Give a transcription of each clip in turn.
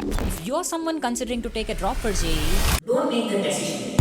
If you're someone considering to take a drop for JEE, don't make the decision.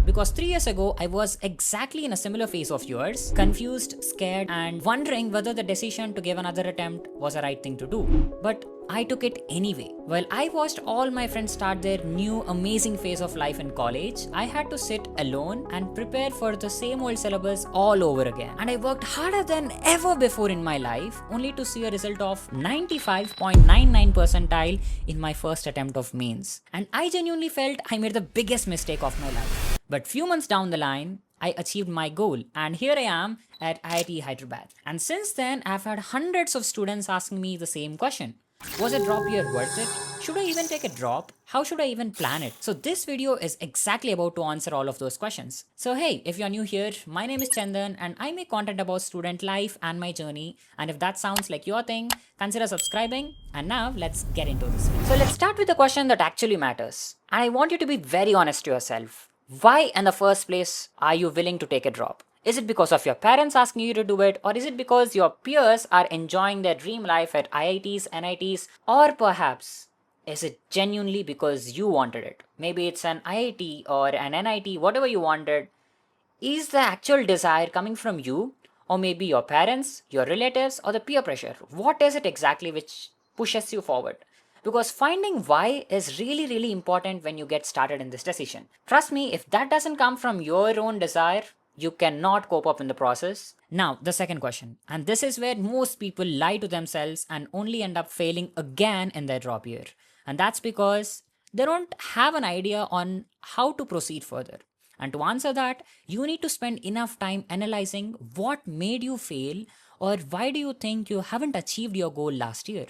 Because 3 years ago, I was exactly in a similar phase of yours, confused, scared, and wondering whether the decision to give another attempt was the right thing to do. But I took it anyway. While I watched all my friends start their new amazing phase of life in college, I had to sit alone and prepare for the same old syllabus all over again. And I worked harder than ever before in my life, only to see a result of 95.99 percentile in my first attempt of mains. And I genuinely felt I made the biggest mistake of my life. But few months down the line, I achieved my goal, and here I am at IIT Hyderabad. And since then, I've had hundreds of students asking me the same question. Was a drop year worth it? Should I even take a drop? How should I even plan it? So this video is exactly about to answer all of those questions. So hey, if you're new here, my name is Chandan and I make content about student life and my journey. And if that sounds like your thing, consider subscribing. And now let's get into this video. So let's start with the question that actually matters. And I want you to be very honest to yourself. Why in the first place are you willing to take a drop? Is it because of your parents asking you to do it, or is it because your peers are enjoying their dream life at IITs, NITs, or perhaps is it genuinely because you wanted it? Maybe it's an IIT or an NIT, whatever you wanted. Is the actual desire coming from you, or maybe your parents, your relatives, or the peer pressure? What is it exactly which pushes you forward? Because finding why is really important when you get started in this decision. Trust me, if that doesn't come from your own desire, you cannot cope up in the process. Now, the second question, and this is where most people lie to themselves and only end up failing again in their drop year. And that's because they don't have an idea on how to proceed further. And to answer that, you need to spend enough time analyzing what made you fail, or why do you think you haven't achieved your goal last year.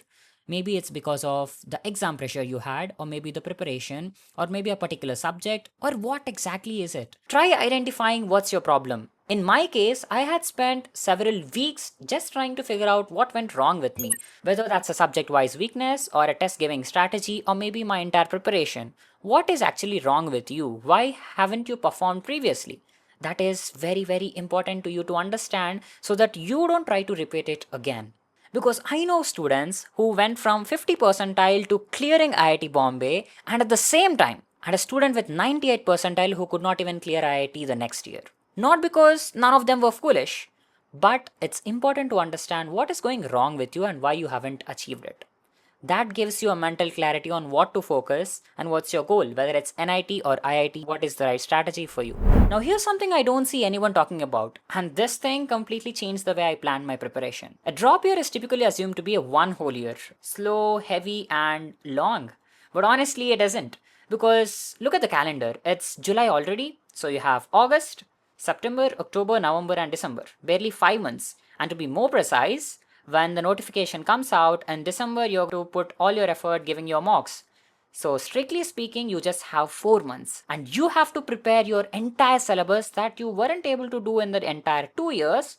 Maybe it's because of the exam pressure you had, or maybe the preparation, or maybe a particular subject, or what exactly is it? Try identifying what's your problem. In my case, I had spent several weeks just trying to figure out what went wrong with me, whether that's a subject-wise weakness, or a test-giving strategy, or maybe my entire preparation. What is actually wrong with you? Why haven't you performed previously? That is very important to you to understand so that you don't try to repeat it again. Because I know students who went from 50 percentile to clearing IIT Bombay, and at the same time had a student with 98 percentile who could not even clear IIT the next year. Not because none of them were foolish, but it's important to understand what is going wrong with you and why you haven't achieved it. That gives you a mental clarity on what to focus and what's your goal, whether it's NIT or IIT, what is the right strategy for you. Now here's something I don't see anyone talking about, and this thing completely changed the way I planned my preparation. A drop year is typically assumed to be a one whole year, slow, heavy, and long. But honestly, it isn't. Because look at the calendar, it's July already, so you have August, September, October, November, and December, barely 5 months. And to be more precise, when the notification comes out in December, you have to put all your effort giving your mocks. So strictly speaking, you just have 4 months and you have to prepare your entire syllabus that you weren't able to do in the entire 2 years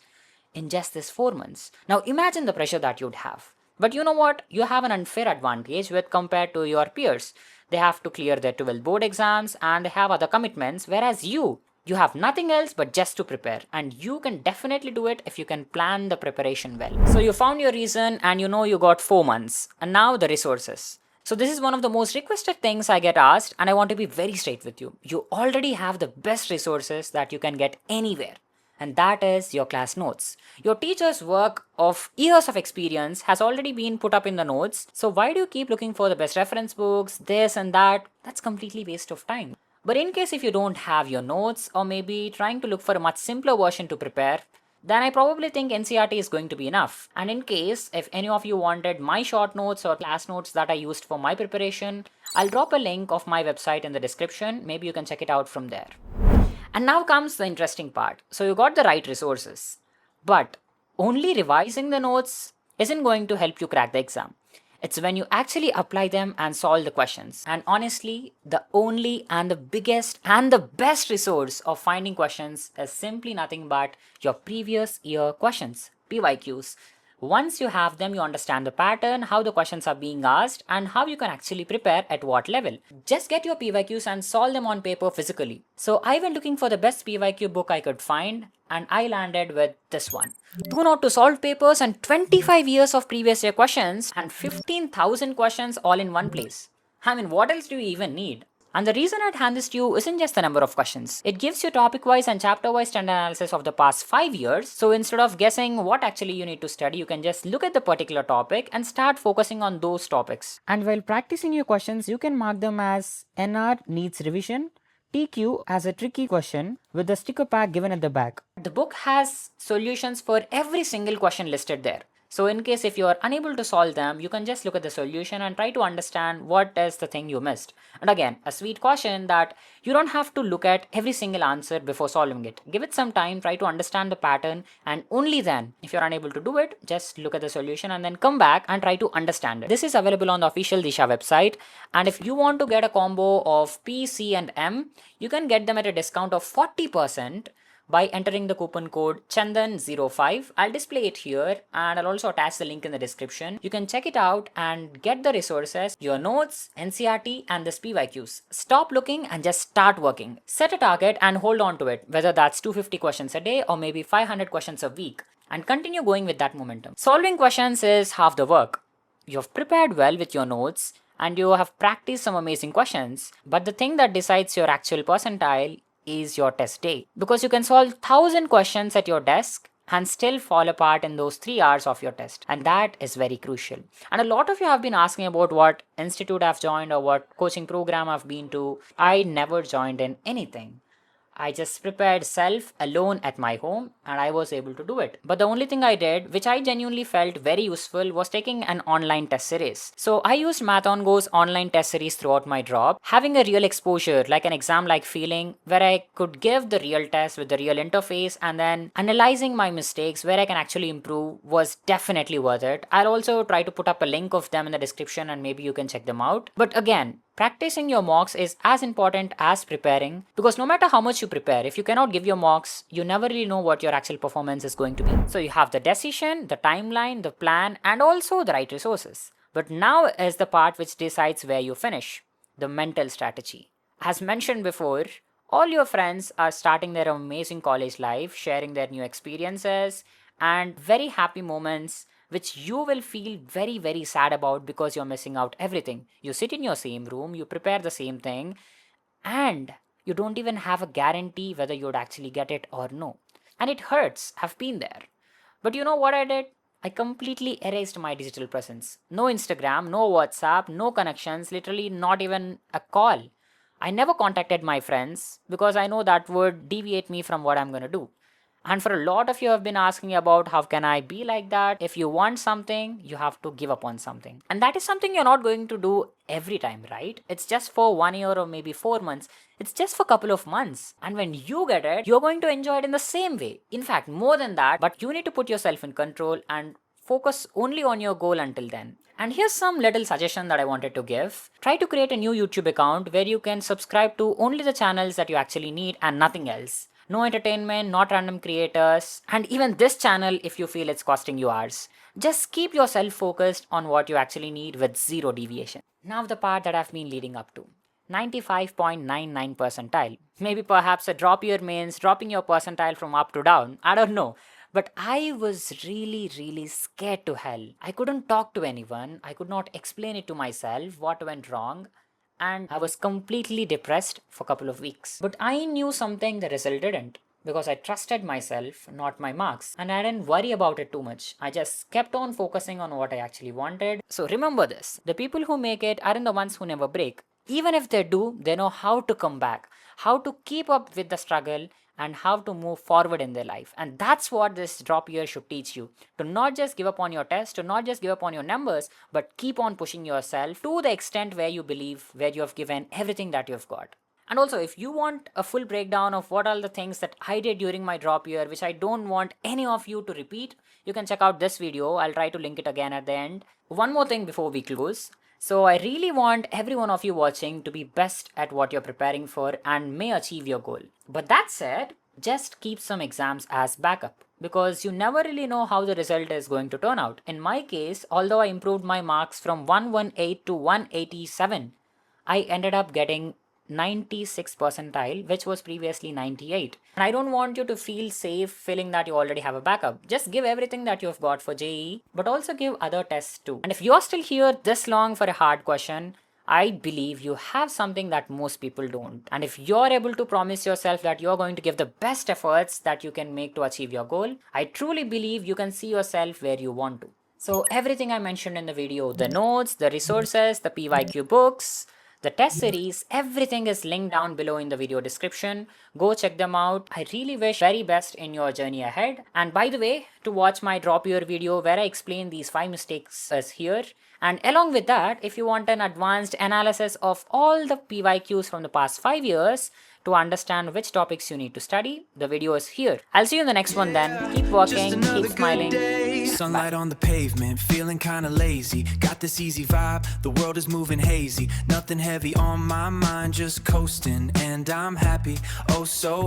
in just this 4 months. Now imagine the pressure that you'd have. But you know what? You have an unfair advantage with compared to your peers. They have to clear their 12 board exams and they have other commitments, whereas you have nothing else but just to prepare, and you can definitely do it if you can plan the preparation well. So you found your reason and you know you got 4 months, and now the resources. So this is one of the most requested things I get asked, and I want to be very straight with you. You already have the best resources that you can get anywhere, and that is your class notes. Your teacher's work of years of experience has already been put up in the notes, so why do you keep looking for the best reference books, this and that? That's completely waste of time. But in case if you don't have your notes, or maybe trying to look for a much simpler version to prepare, then I probably think NCERT is going to be enough. And in case if any of you wanted my short notes or class notes that I used for my preparation, I'll drop a link of my website in the description. Maybe you can check it out from there. And now comes the interesting part. So you got the right resources, but only revising the notes isn't going to help you crack the exam. It's when you actually apply them and solve the questions. And honestly, the only and the biggest and the best resource of finding questions is simply nothing but your previous year questions, PYQs. Once you have them, you understand the pattern, how the questions are being asked, and how you can actually prepare at what level. Just get your PYQs and solve them on paper physically. So I went looking for the best PYQ book I could find, and I landed with this one. 2 note to solve papers and 25 years of previous year questions and 15,000 questions all in one place. I mean, what else do you even need? And the reason I'd hand this to you isn't just the number of questions. It gives you topic-wise and chapter-wise trend analysis of the past 5 years. So instead of guessing what actually you need to study, you can just look at the particular topic and start focusing on those topics. And while practicing your questions, you can mark them as NR needs revision, TQ as a tricky question with the sticker pack given at the back. The book has solutions for every single question listed there. So in case if you are unable to solve them, you can just look at the solution and try to understand what is the thing you missed. And again, a sweet caution that you don't have to look at every single answer before solving it. Give it some time, try to understand the pattern, and only then, if you're unable to do it, just look at the solution and then come back and try to understand it. This is available on the official Disha website. And if you want to get a combo of P, C, and M, you can get them at a discount of 40% by entering the coupon code Chandan05. I'll display it here and I'll also attach the link in the description. You can check it out and get the resources, your notes, NCRT, and this PYQs. Stop looking and just start working. Set a target and hold on to it, whether that's 250 questions a day or maybe 500 questions a week, and continue going with that momentum. Solving questions is half the work. You've prepared well with your notes and you have practiced some amazing questions, but the thing that decides your actual percentile is your test day, because you can solve 1,000 questions at your desk and still fall apart in those 3 hours of your test, and that is very crucial. And a lot of you have been asking about what institute I've joined or what coaching program I've been to. I never joined in anything. I just prepared self alone at my home and I was able to do it. But the only thing I did, which I genuinely felt very useful, was taking an online test series. So I used Math on Go's online test series throughout my drop, having a real exposure, like an exam-like feeling, where I could give the real test with the real interface and then analyzing my mistakes where I can actually improve was definitely worth it. I'll also try to put up a link of them in the description and maybe you can check them out. But again, practicing your mocks is as important as preparing, because no matter how much you prepare, if you cannot give your mocks, you never really know what your actual performance is going to be. So you have the decision, the timeline, the plan, and also the right resources. But now is the part which decides where you finish, the mental strategy. As mentioned before, all your friends are starting their amazing college life, sharing their new experiences and very happy moments, which you will feel very, very sad about because you're missing out everything. You sit in your same room, you prepare the same thing, and you don't even have a guarantee whether you'd actually get it or no. And it hurts. I've been there. But you know what I did? I completely erased my digital presence. No Instagram, no WhatsApp, no connections, literally not even a call. I never contacted my friends because I know that would deviate me from what I'm going to do. And for a lot of you have been asking about how can I be like that? If you want something, you have to give up on something. And that is something you're not going to do every time, right? It's just for 1 year or maybe 4 months. It's just for a couple of months. And when you get it, you're going to enjoy it in the same way. In fact, more than that, but you need to put yourself in control and focus only on your goal until then. And here's some little suggestion that I wanted to give. Try to create a new YouTube account where you can subscribe to only the channels that you actually need and nothing else. No entertainment, not random creators, and even this channel if you feel it's costing you hours. Just keep yourself focused on what you actually need with zero deviation. Now the part that I've been leading up to. 95.99 percentile. Maybe perhaps a drop year means dropping your percentile from up to down. I don't know. But I was really scared to hell. I couldn't talk to anyone. I could not explain it to myself what went wrong. And I was completely depressed for a couple of weeks. But I knew something the result didn't, because I trusted myself, not my marks. And I didn't worry about it too much. I just kept on focusing on what I actually wanted. So remember this, the people who make it aren't the ones who never break. Even if they do, they know how to come back, how to keep up with the struggle, and how to move forward in their life. And that's what this drop year should teach you. To not just give up on your test, to not just give up on your numbers, but keep on pushing yourself to the extent where you believe, where you have given everything that you've got. And also, if you want a full breakdown of what are the things that I did during my drop year, which I don't want any of you to repeat, you can check out this video. I'll try to link it again at the end. One more thing before we close. So I really want every one of you watching to be best at what you're preparing for and may achieve your goal. But that said, just keep some exams as backup, because you never really know how the result is going to turn out. In my case, although I improved my marks from 118 to 187, I ended up getting 96 percentile, which was previously 98. And I don't want you to feel safe feeling that you already have a backup. Just give everything that you've got for JEE, but also give other tests too. And if you're still here this long for a hard question, I believe you have something that most people don't. And if you're able to promise yourself that you're going to give the best efforts that you can make to achieve your goal, I truly believe you can see yourself where you want to. So everything I mentioned in the video, the notes, the resources, the PYQ books, the test series, everything is linked down below in the video description. Go check them out. I really wish very best in your journey ahead. And by the way, to watch my drop year video where I explain these 5 mistakes is here. And along with that, if you want an advanced analysis of all the PYQs from the past 5 years to understand which topics you need to study, the video is here. I'll see you in the next one then. Keep working, keep smiling. Sunlight on the pavement, feeling kinda lazy. Got this easy vibe, the world is moving hazy. Nothing heavy on my mind, just coasting, and I'm happy, oh so